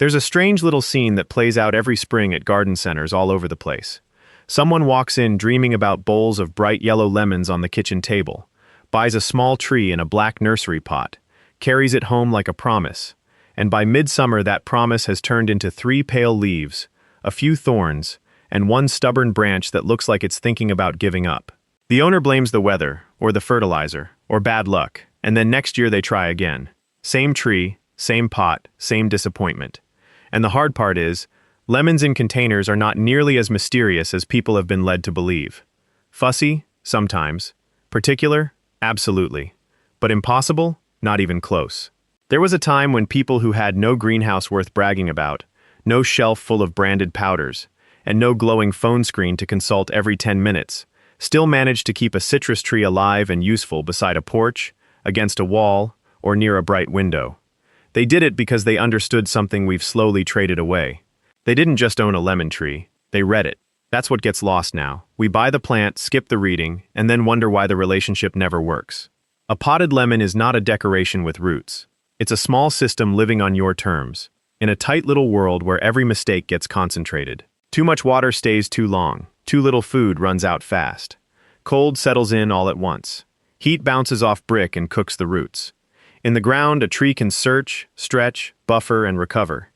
There's a strange little scene that plays out every spring at garden centers all over the place. Someone walks in dreaming about bowls of bright yellow lemons on the kitchen table, buys a small tree in a black nursery pot, carries it home like a promise, and by midsummer that promise has turned into 3 pale leaves, a few thorns, and one stubborn branch that looks like it's thinking about giving up. The owner blames the weather, or the fertilizer, or bad luck, and then next year they try again. Same tree, same pot, same disappointment. And the hard part is, lemons in containers are not nearly as mysterious as people have been led to believe. Fussy? Sometimes. Particular? Absolutely. But impossible? Not even close. There was a time when people who had no greenhouse worth bragging about, no shelf full of branded powders, and no glowing phone screen to consult every 10 minutes, still managed to keep a citrus tree alive and useful beside a porch, against a wall, or near a bright window. They did it because they understood something we've slowly traded away. They didn't just own a lemon tree, they read it. That's what gets lost now. We buy the plant, skip the reading, and then wonder why the relationship never works. A potted lemon is not a decoration with roots. It's a small system living on your terms, in a tight little world where every mistake gets concentrated. Too much water stays too long, too little food runs out fast. Cold settles in all at once. Heat bounces off brick and cooks the roots. In the ground, a tree can search, stretch, buffer, and recover.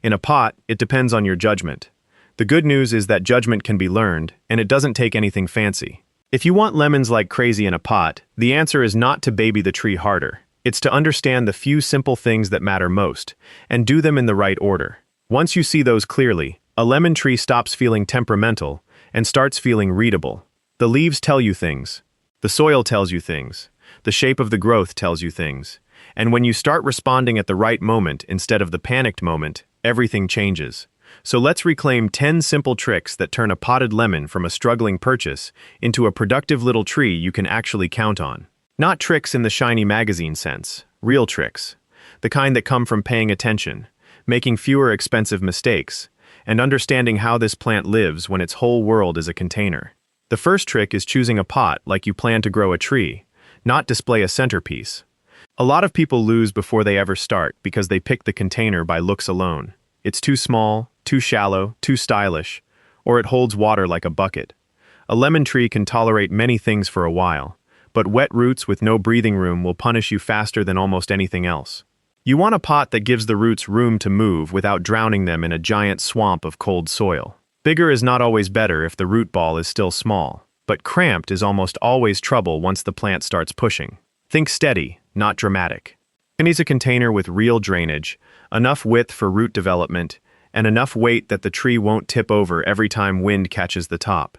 In a pot, it depends on your judgment. The good news is that judgment can be learned, and it doesn't take anything fancy. If you want lemons like crazy in a pot, the answer is not to baby the tree harder. It's to understand the few simple things that matter most, and do them in the right order. Once you see those clearly, a lemon tree stops feeling temperamental and starts feeling readable. The leaves tell you things. The soil tells you things. The shape of the growth tells you things. And when you start responding at the right moment instead of the panicked moment, everything changes. So let's reclaim 10 simple tricks that turn a potted lemon from a struggling purchase into a productive little tree you can actually count on. Not tricks in the shiny magazine sense, real tricks. The kind that come from paying attention, making fewer expensive mistakes, and understanding how this plant lives when its whole world is a container. The first trick is choosing a pot like you plan to grow a tree, not display a centerpiece. A lot of people lose before they ever start because they pick the container by looks alone. It's too small, too shallow, too stylish, or it holds water like a bucket. A lemon tree can tolerate many things for a while, but wet roots with no breathing room will punish you faster than almost anything else. You want a pot that gives the roots room to move without drowning them in a giant swamp of cold soil. Bigger is not always better if the root ball is still small, but cramped is almost always trouble once the plant starts pushing. Think steady, not dramatic. It needs a container with real drainage, enough width for root development, and enough weight that the tree won't tip over every time wind catches the top.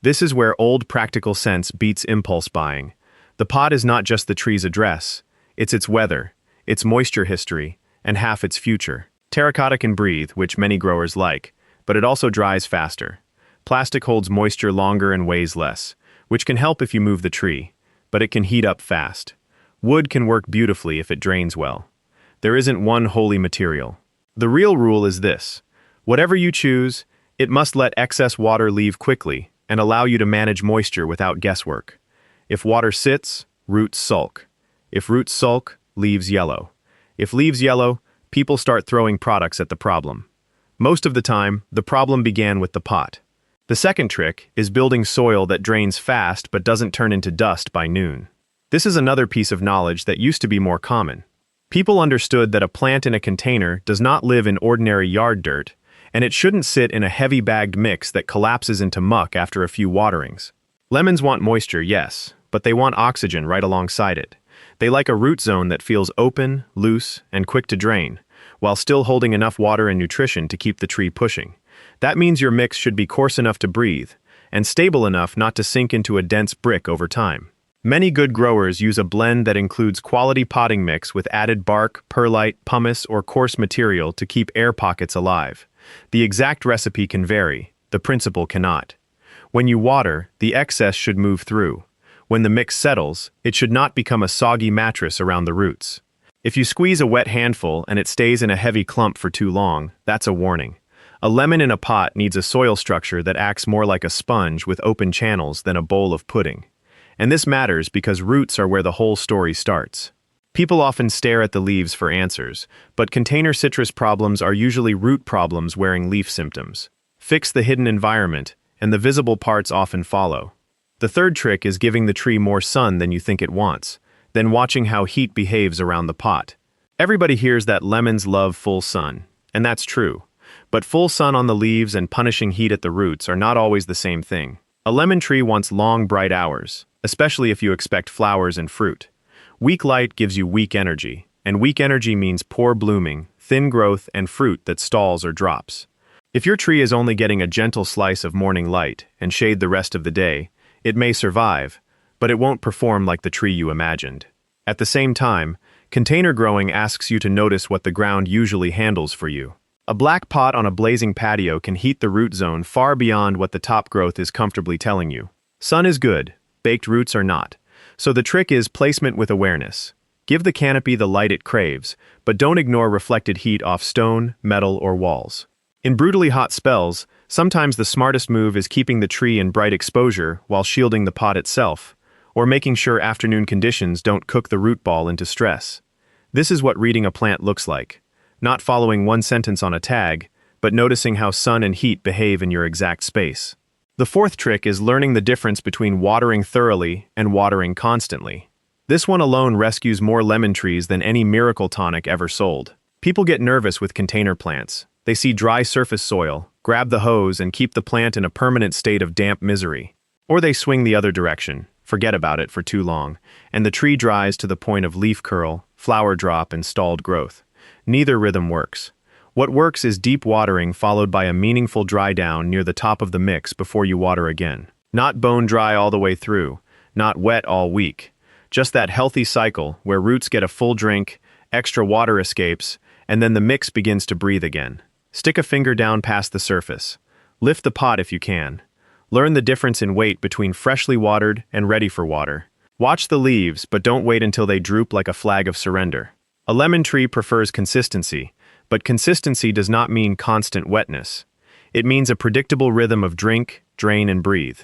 This is where old practical sense beats impulse buying. The pot is not just the tree's address, it's its weather, its moisture history, and half its future. Terracotta can breathe, which many growers like, but it also dries faster. Plastic holds moisture longer and weighs less, which can help if you move the tree, but it can heat up fast. Wood can work beautifully if it drains well. There isn't one holy material. The real rule is this: whatever you choose, it must let excess water leave quickly and allow you to manage moisture without guesswork. If water sits, roots sulk. If roots sulk, leaves yellow. If leaves yellow, people start throwing products at the problem. Most of the time, the problem began with the pot. The second trick is building soil that drains fast but doesn't turn into dust by noon. This is another piece of knowledge that used to be more common. People understood that a plant in a container does not live in ordinary yard dirt, and it shouldn't sit in a heavy bagged mix that collapses into muck after a few waterings. Lemons want moisture, yes, but they want oxygen right alongside it. They like a root zone that feels open, loose, and quick to drain, while still holding enough water and nutrition to keep the tree pushing. That means your mix should be coarse enough to breathe, and stable enough not to sink into a dense brick over time. Many good growers use a blend that includes quality potting mix with added bark, perlite, pumice, or coarse material to keep air pockets alive. The exact recipe can vary, the principle cannot. When you water, the excess should move through. When the mix settles, it should not become a soggy mattress around the roots. If you squeeze a wet handful and it stays in a heavy clump for too long, that's a warning. A lemon in a pot needs a soil structure that acts more like a sponge with open channels than a bowl of pudding. And this matters because roots are where the whole story starts. People often stare at the leaves for answers, but container citrus problems are usually root problems wearing leaf symptoms. Fix the hidden environment, and the visible parts often follow. The third trick is giving the tree more sun than you think it wants, then watching how heat behaves around the pot. Everybody hears that lemons love full sun, and that's true. But full sun on the leaves and punishing heat at the roots are not always the same thing. A lemon tree wants long, bright hours, especially if you expect flowers and fruit. Weak light gives you weak energy, and weak energy means poor blooming, thin growth, and fruit that stalls or drops. If your tree is only getting a gentle slice of morning light and shade the rest of the day, it may survive, but it won't perform like the tree you imagined. At the same time, container growing asks you to notice what the ground usually handles for you. A black pot on a blazing patio can heat the root zone far beyond what the top growth is comfortably telling you. Sun is good, baked roots are not. So the trick is placement with awareness. Give the canopy the light it craves, but don't ignore reflected heat off stone, metal, or walls. In brutally hot spells, sometimes the smartest move is keeping the tree in bright exposure while shielding the pot itself, or making sure afternoon conditions don't cook the root ball into stress. This is what reading a plant looks like. Not following one sentence on a tag, but noticing how sun and heat behave in your exact space. The fourth trick is learning the difference between watering thoroughly and watering constantly. This one alone rescues more lemon trees than any miracle tonic ever sold. People get nervous with container plants. They see dry surface soil, grab the hose, and keep the plant in a permanent state of damp misery. Or they swing the other direction, forget about it for too long, and the tree dries to the point of leaf curl, flower drop, and stalled growth. Neither rhythm works. What works is deep watering followed by a meaningful dry down near the top of the mix before you water again. Not bone dry all the way through, not wet all week. Just that healthy cycle where roots get a full drink, extra water escapes, and then the mix begins to breathe again. Stick a finger down past the surface. Lift the pot if you can. Learn the difference in weight between freshly watered and ready for water. Watch the leaves, but don't wait until they droop like a flag of surrender. A lemon tree prefers consistency, but consistency does not mean constant wetness. It means a predictable rhythm of drink, drain, and breathe.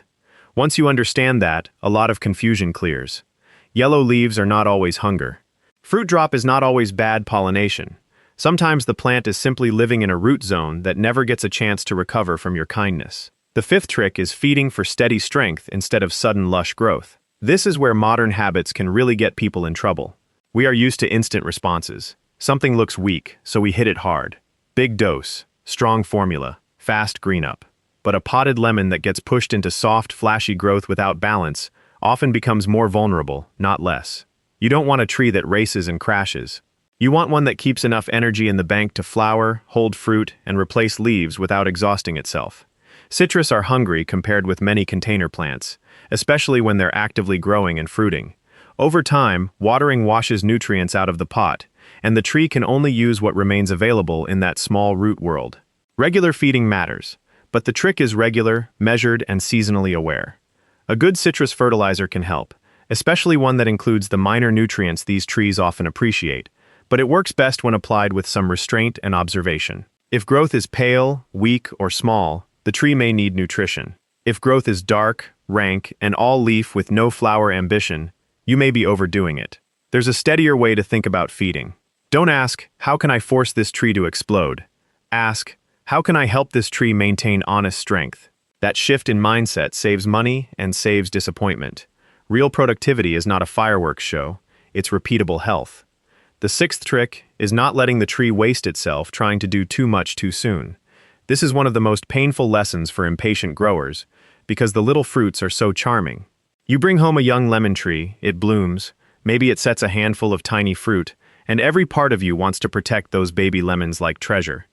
Once you understand that, a lot of confusion clears. Yellow leaves are not always hunger. Fruit drop is not always bad pollination. Sometimes the plant is simply living in a root zone that never gets a chance to recover from your kindness. The fifth trick is feeding for steady strength instead of sudden lush growth. This is where modern habits can really get people in trouble. We are used to instant responses. Something looks weak, so we hit it hard. Big dose, strong formula, fast green up. But a potted lemon that gets pushed into soft, flashy growth without balance often becomes more vulnerable, not less. You don't want a tree that races and crashes. You want one that keeps enough energy in the bank to flower, hold fruit, and replace leaves without exhausting itself. Citrus are hungry compared with many container plants, especially when they're actively growing and fruiting. Over time, watering washes nutrients out of the pot, and the tree can only use what remains available in that small root world. Regular feeding matters, but the trick is regular, measured, and seasonally aware. A good citrus fertilizer can help, especially one that includes the minor nutrients these trees often appreciate, but it works best when applied with some restraint and observation. If growth is pale, weak, or small, the tree may need nutrition. If growth is dark, rank, and all leaf with no flower ambition, you may be overdoing it. There's a steadier way to think about feeding. Don't ask, how can I force this tree to explode? Ask, how can I help this tree maintain honest strength? That shift in mindset saves money and saves disappointment. Real productivity is not a fireworks show, it's repeatable health. The sixth trick is not letting the tree waste itself trying to do too much too soon. This is one of the most painful lessons for impatient growers, because the little fruits are so charming. You bring home a young lemon tree, it blooms, maybe it sets a handful of tiny fruit, and every part of you wants to protect those baby lemons like treasure.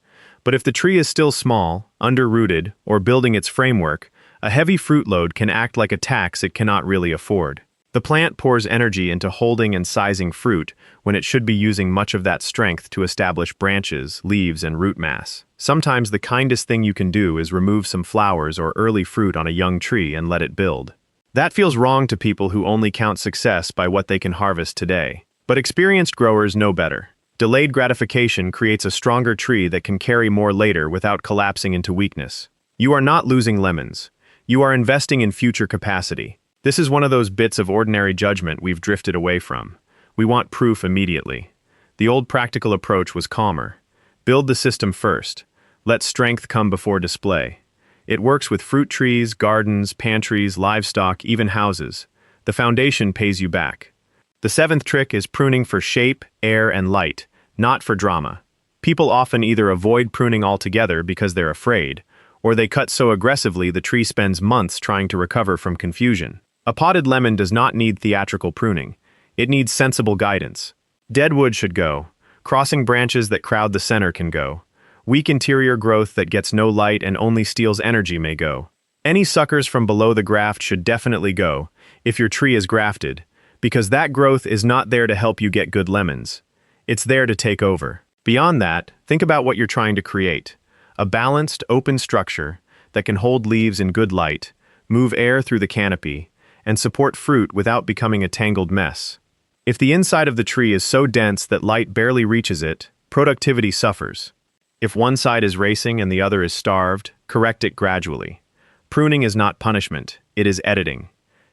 But if the tree is still small, under-rooted, or building its framework, a heavy fruit load can act like a tax it cannot really afford. The plant pours energy into holding and sizing fruit when it should be using much of that strength to establish branches, leaves, and root mass. Sometimes the kindest thing you can do is remove some flowers or early fruit on a young tree and let it build. That feels wrong to people who only count success by what they can harvest today. But experienced growers know better. Delayed gratification creates a stronger tree that can carry more later without collapsing into weakness. You are not losing lemons. You are investing in future capacity. This is one of those bits of ordinary judgment we've drifted away from. We want proof immediately. The old practical approach was calmer. Build the system first. Let strength come before display. It works with fruit trees, gardens, pantries, livestock, even houses. The foundation pays you back. The seventh trick is pruning for shape, air, and light, not for drama. People often either avoid pruning altogether because they're afraid, or they cut so aggressively the tree spends months trying to recover from confusion. A potted lemon does not need theatrical pruning. It needs sensible guidance. Dead wood should go. Crossing branches that crowd the center can go. Weak interior growth that gets no light and only steals energy may go. Any suckers from below the graft should definitely go, if your tree is grafted, because that growth is not there to help you get good lemons. It's there to take over. Beyond that, think about what you're trying to create. A balanced, open structure that can hold leaves in good light, move air through the canopy, and support fruit without becoming a tangled mess. If the inside of the tree is so dense that light barely reaches it, productivity suffers. If one side is racing and the other is starved, correct it gradually. Pruning is not punishment, it is editing.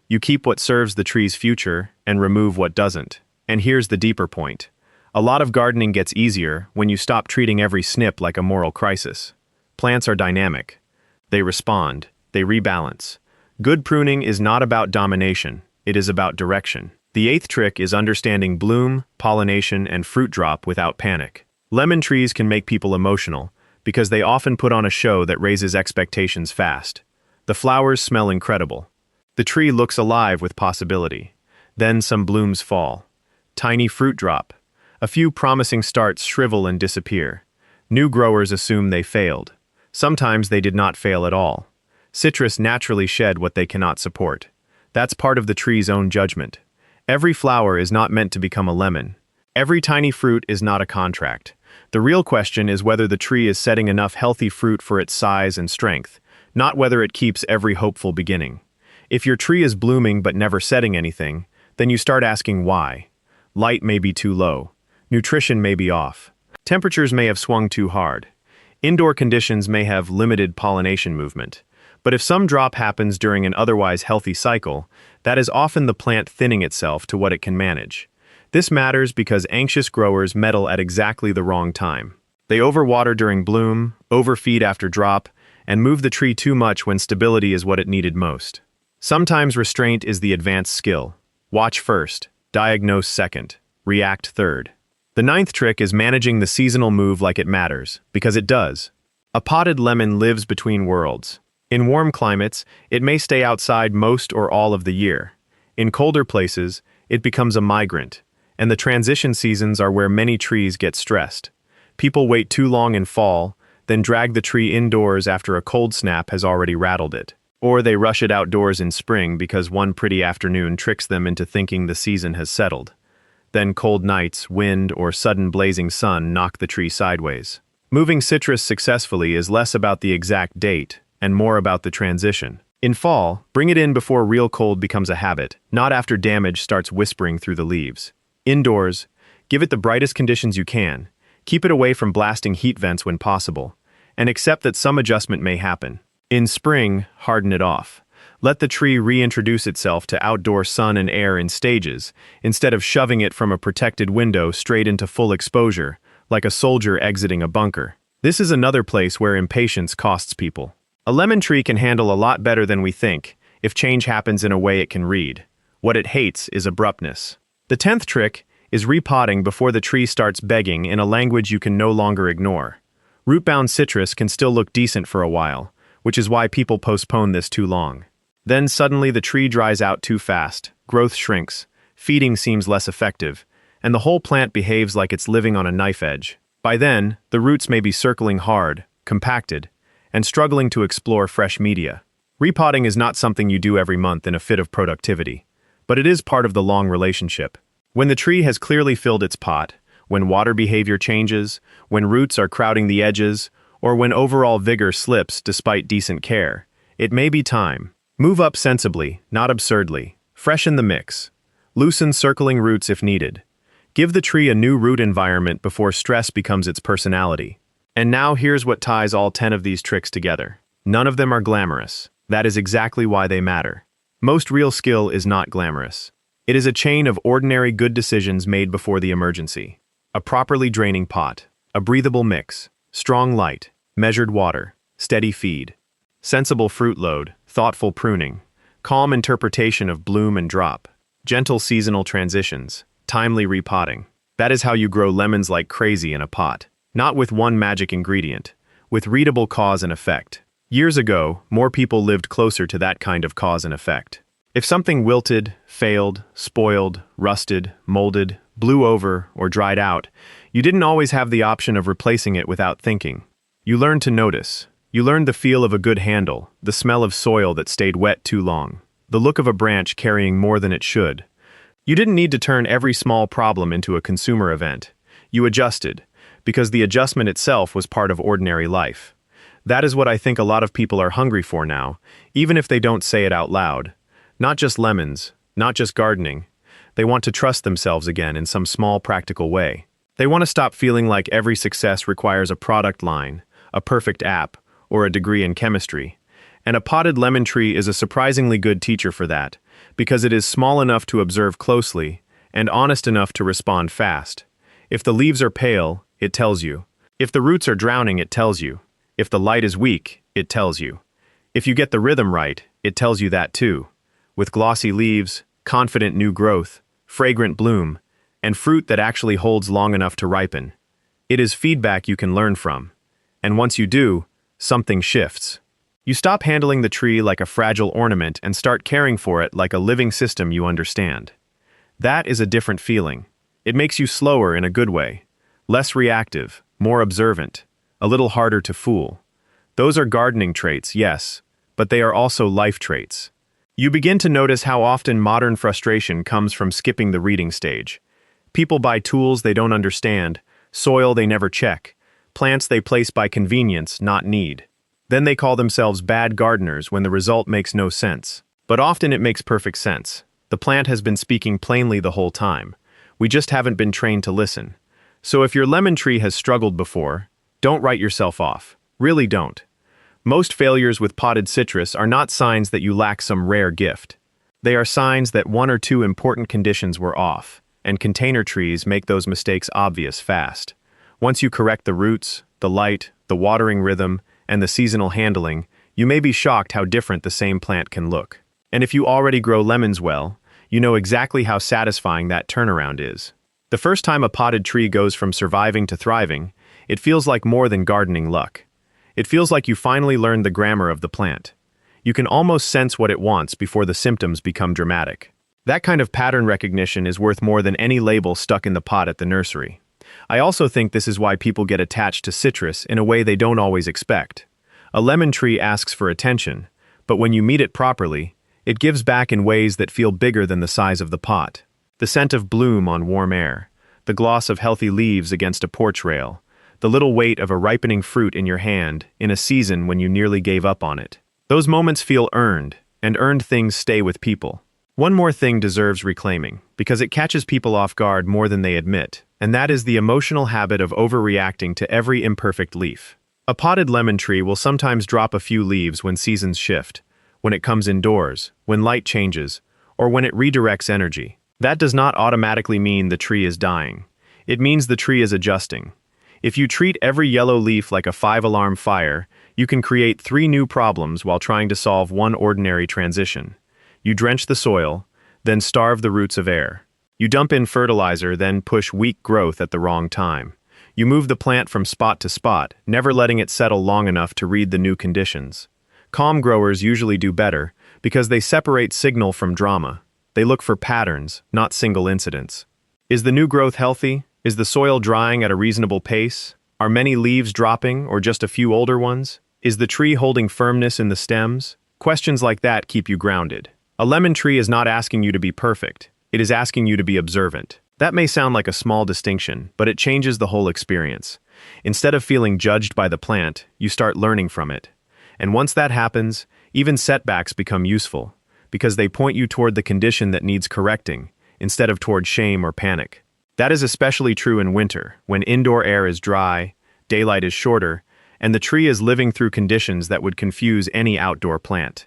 You keep what serves the tree's future and remove what doesn't. And here's the deeper point. A lot of gardening gets easier when you stop treating every snip like a moral crisis. Plants are dynamic. They respond, they rebalance. Good pruning is not about domination, it is about direction. The eighth trick is understanding bloom, pollination, and fruit drop without panic. Lemon trees can make people emotional because they often put on a show that raises expectations fast. The flowers smell incredible. The tree looks alive with possibility. Then some blooms fall. Tiny fruit drop. A few promising starts shrivel and disappear. New growers assume they failed. Sometimes they did not fail at all. Citrus naturally shed what they cannot support. That's part of the tree's own judgment. Every flower is not meant to become a lemon. Every tiny fruit is not a contract. The real question is whether the tree is setting enough healthy fruit for its size and strength, not whether it keeps every hopeful beginning. If your tree is blooming but never setting anything, then you start asking why. Light may be too low. Nutrition may be off. Temperatures may have swung too hard. Indoor conditions may have limited pollination movement. But if some drop happens during an otherwise healthy cycle, that is often the plant thinning itself to what it can manage. This matters because anxious growers meddle at exactly the wrong time. They overwater during bloom, overfeed after drop, and move the tree too much when stability is what it needed most. Sometimes restraint is the advanced skill. Watch first, diagnose second, react third. The ninth trick is managing the seasonal move like it matters, because it does. A potted lemon lives between worlds. In warm climates, it may stay outside most or all of the year. In colder places, it becomes a migrant, and the transition seasons are where many trees get stressed. People wait too long in fall, then drag the tree indoors after a cold snap has already rattled it. Or they rush it outdoors in spring because one pretty afternoon tricks them into thinking the season has settled. Then cold nights, wind, or sudden blazing sun knock the tree sideways. Moving citrus successfully is less about the exact date and more about the transition. In fall, bring it in before real cold becomes a habit, not after damage starts whispering through the leaves. Indoors, give it the brightest conditions you can, keep it away from blasting heat vents when possible, and accept that some adjustment may happen. In spring, harden it off. Let the tree reintroduce itself to outdoor sun and air in stages, instead of shoving it from a protected window straight into full exposure, like a soldier exiting a bunker. This is another place where impatience costs people. A lemon tree can handle a lot better than we think, if change happens in a way it can read. What it hates is abruptness. The 10th trick is repotting before the tree starts begging in a language you can no longer ignore. Root-bound citrus can still look decent for a while, which is why people postpone this too long. Then suddenly the tree dries out too fast, growth shrinks, feeding seems less effective, and the whole plant behaves like it's living on a knife edge. By then, the roots may be circling hard, compacted, and struggling to explore fresh media. Repotting is not something you do every month in a fit of productivity, but it is part of the long relationship. When the tree has clearly filled its pot, when water behavior changes, when roots are crowding the edges, or when overall vigor slips despite decent care, it may be time. Move up sensibly, not absurdly. Freshen the mix. Loosen circling roots if needed. Give the tree a new root environment before stress becomes its personality. And now here's what ties all 10 of these tricks together. None of them are glamorous. That is exactly why they matter. Most real skill is not glamorous. It is a chain of ordinary good decisions made before the emergency. A properly draining pot, a breathable mix, strong light, measured water, steady feed, sensible fruit load, thoughtful pruning, calm interpretation of bloom and drop, gentle seasonal transitions, timely repotting. That is how you grow lemons like crazy in a pot. Not with one magic ingredient, with readable cause and effect. Years ago, more people lived closer to that kind of cause and effect. If something wilted, failed, spoiled, rusted, molded, blew over, or dried out, you didn't always have the option of replacing it without thinking. You learned to notice. You learned the feel of a good handle, the smell of soil that stayed wet too long, the look of a branch carrying more than it should. You didn't need to turn every small problem into a consumer event. You adjusted, because the adjustment itself was part of ordinary life. That is what I think a lot of people are hungry for now, even if they don't say it out loud. Not just lemons, not just gardening. They want to trust themselves again in some small practical way. They want to stop feeling like every success requires a product line, a perfect app, or a degree in chemistry. And a potted lemon tree is a surprisingly good teacher for that, because it is small enough to observe closely and honest enough to respond fast. If the leaves are pale, it tells you. If the roots are drowning, it tells you. If the light is weak, it tells you. If you get the rhythm right, it tells you that too. With glossy leaves, confident new growth, fragrant bloom, and fruit that actually holds long enough to ripen. It is feedback you can learn from. And once you do, something shifts. You stop handling the tree like a fragile ornament and start caring for it like a living system you understand. That is a different feeling. It makes you slower in a good way, less reactive, more observant, a little harder to fool. Those are gardening traits, yes, but they are also life traits. You begin to notice how often modern frustration comes from skipping the reading stage. People buy tools they don't understand, soil they never check, plants they place by convenience, not need. Then they call themselves bad gardeners when the result makes no sense. But often it makes perfect sense. The plant has been speaking plainly the whole time. We just haven't been trained to listen. So if your lemon tree has struggled before, don't write yourself off. Really don't. Most failures with potted citrus are not signs that you lack some rare gift. They are signs that one or two important conditions were off, and container trees make those mistakes obvious fast. Once you correct the roots, the light, the watering rhythm, and the seasonal handling, you may be shocked how different the same plant can look. And if you already grow lemons well, you know exactly how satisfying that turnaround is. The first time a potted tree goes from surviving to thriving, it feels like more than gardening luck. It feels like you finally learned the grammar of the plant. You can almost sense what it wants before the symptoms become dramatic. That kind of pattern recognition is worth more than any label stuck in the pot at the nursery. I also think this is why people get attached to citrus in a way they don't always expect. A lemon tree asks for attention, but when you meet it properly, it gives back in ways that feel bigger than the size of the pot. The scent of bloom on warm air, the gloss of healthy leaves against a porch rail, the little weight of a ripening fruit in your hand in a season when you nearly gave up on it. Those moments feel earned, and earned things stay with people. One more thing deserves reclaiming, because it catches people off guard more than they admit, and that is the emotional habit of overreacting to every imperfect leaf. A potted lemon tree will sometimes drop a few leaves when seasons shift, when it comes indoors, when light changes, or when it redirects energy. That does not automatically mean the tree is dying. It means the tree is adjusting. If you treat every yellow leaf like a 5-alarm fire, you can create 3 new problems while trying to solve one ordinary transition. You drench the soil, then starve the roots of air. You dump in fertilizer, then push weak growth at the wrong time. You move the plant from spot to spot, never letting it settle long enough to read the new conditions. Calm growers usually do better, because they separate signal from drama. They look for patterns, not single incidents. Is the new growth healthy? Is the soil drying at a reasonable pace? Are many leaves dropping, or just a few older ones? Is the tree holding firmness in the stems? Questions like that keep you grounded. A lemon tree is not asking you to be perfect. It is asking you to be observant. That may sound like a small distinction, but it changes the whole experience. Instead of feeling judged by the plant, you start learning from it. And once that happens, even setbacks become useful, because they point you toward the condition that needs correcting, instead of toward shame or panic. That is especially true in winter, when indoor air is dry, daylight is shorter, and the tree is living through conditions that would confuse any outdoor plant.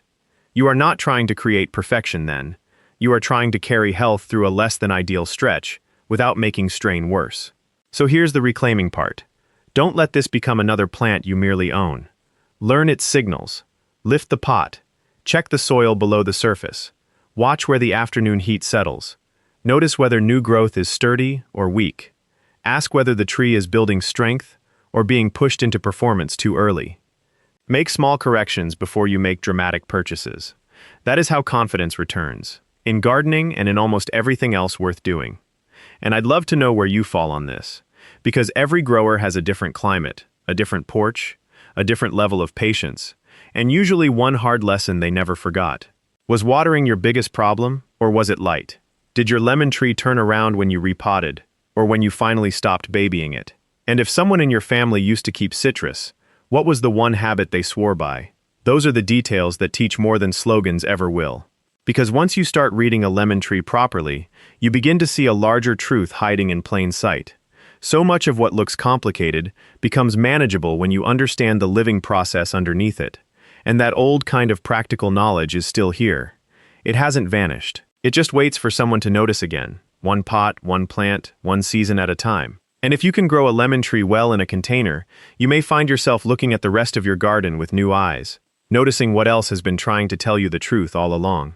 You are not trying to create perfection then. you are trying to carry health through a less than ideal stretch, without making strain worse. So here's the reclaiming part. Don't let this become another plant you merely own. Learn its signals. Lift the pot. Check the soil below the surface. Watch where the afternoon heat settles. Notice whether new growth is sturdy or weak. Ask whether the tree is building strength or being pushed into performance too early. Make small corrections before you make dramatic purchases. That is how confidence returns, in gardening and in almost everything else worth doing. And I'd love to know where you fall on this, because every grower has a different climate, a different porch, a different level of patience, and usually one hard lesson they never forgot. Was watering your biggest problem, or was it light? Did your lemon tree turn around when you repotted, or when you finally stopped babying it? And if someone in your family used to keep citrus, what was the one habit they swore by? Those are the details that teach more than slogans ever will. Because once you start reading a lemon tree properly, you begin to see a larger truth hiding in plain sight. So much of what looks complicated becomes manageable when you understand the living process underneath it. And that old kind of practical knowledge is still here. It hasn't vanished. It just waits for someone to notice again. One pot, one plant, one season at a time. And if you can grow a lemon tree well in a container, you may find yourself looking at the rest of your garden with new eyes, noticing what else has been trying to tell you the truth all along.